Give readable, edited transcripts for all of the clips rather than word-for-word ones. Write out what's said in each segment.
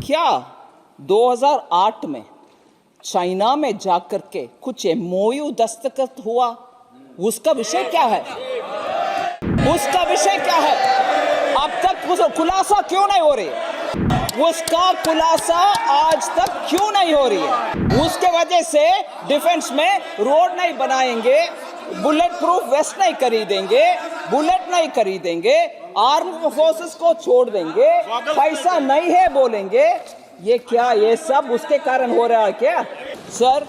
क्या 2008 में चाइना में जाकर के कुछ एमओयू दस्तखत हुआ? उसका विषय क्या है? उसका विषय क्या है? अब तक उस खुलासा क्यों नहीं हो रही है? उसका खुलासा आज तक क्यों नहीं हो रही है? उसके वजह से डिफेंस में रोड नहीं बनाएंगे, बुलेट प्रूफ वेस्ट नहीं खरीदेंगे, बुलेट नहीं खरीदेंगे, आर्म फोर्सेस को छोड़ देंगे, पैसा नहीं है बोलेंगे। ये क्या, ये सब उसके कारण हो रहा है क्या? सर,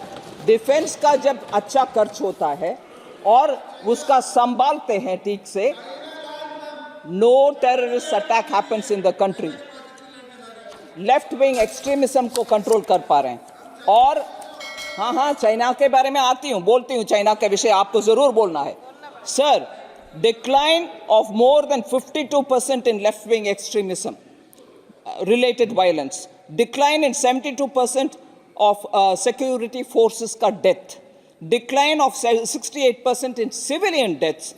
डिफेंस का जब अच्छा खर्च होता है और उसका संभालते हैं ठीक से, no terrorist attack happens in the country. Left wing extremism को कंट्रोल कर पा रहे हैं। और हाँ, चाइना के बारे में बोलती हूँ चाइना के विषय आपको जरूर बोलना है। Sir, decline of more than 52% in left wing extremism related violence, decline in 72% of security forces का death, decline of 68% in civilian deaths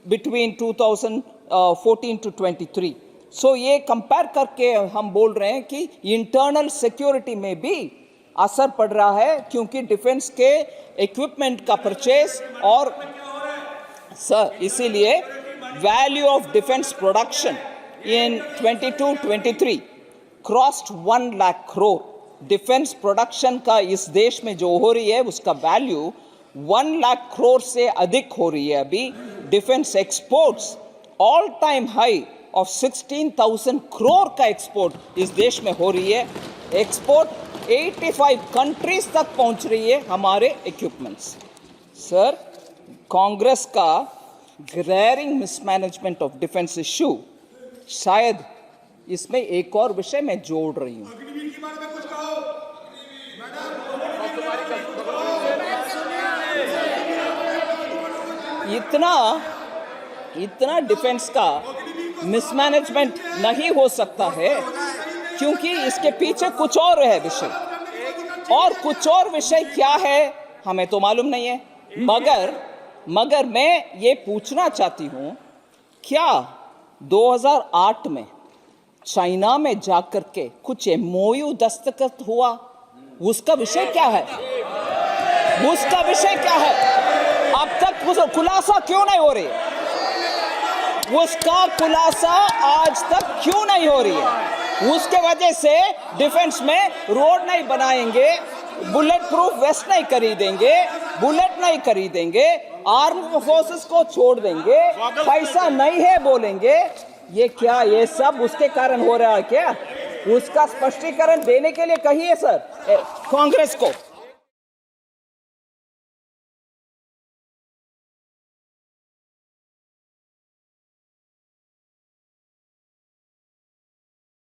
between 2014 to 23. So ये कंपेयर करके हम बोल रहे हैं कि इंटरनल सिक्योरिटी में भी असर पड़ रहा है, क्योंकि डिफेंस के इक्विपमेंट का परचेज और सर इसीलिए value of defence production in 22-23 crossed 1 lakh crore. Defence production का इस देश में जो हो रही है उसका वैल्यू 1 लाख करोड़ से अधिक हो रही है अभी। Defence exports all time high of 16,000 crore का एक्सपोर्ट इस देश में हो रही है। एक्सपोर्ट 85 कंट्रीज तक पहुंच रही है हमारे इक्विपमेंट्स। सर, कांग्रेस का glaring mismanagement of defence issue, शायद इसमें एक और विषय मैं जोड़ रही हूं। इतना डिफेंस का मिसमैनेजमेंट नहीं हो सकता है, क्योंकि इसके पीछे कुछ और है विषय, और कुछ और विषय क्या है हमें तो मालूम नहीं है। मगर मैं ये पूछना चाहती हूं, क्या 2008 में चाइना में जाकर के कुछ एमओयू दस्तखत हुआ? उसका विषय क्या है? उसका विषय क्या है? अब तक उस खुलासा क्यों नहीं हो रही है? उसका खुलासा आज तक क्यों नहीं हो रही है? उसके वजह से डिफेंस में रोड नहीं बनाएंगे, बुलेट प्रूफ वेस्ट नहीं खरीदेंगे, बुलेट नहीं खरीदेंगे, आर्म फोर्सेस को छोड़ देंगे, पैसा नहीं है बोलेंगे। ये क्या, ये सब उसके कारण हो रहा है क्या? उसका स्पष्टीकरण देने के लिए कहिए सर कांग्रेस को।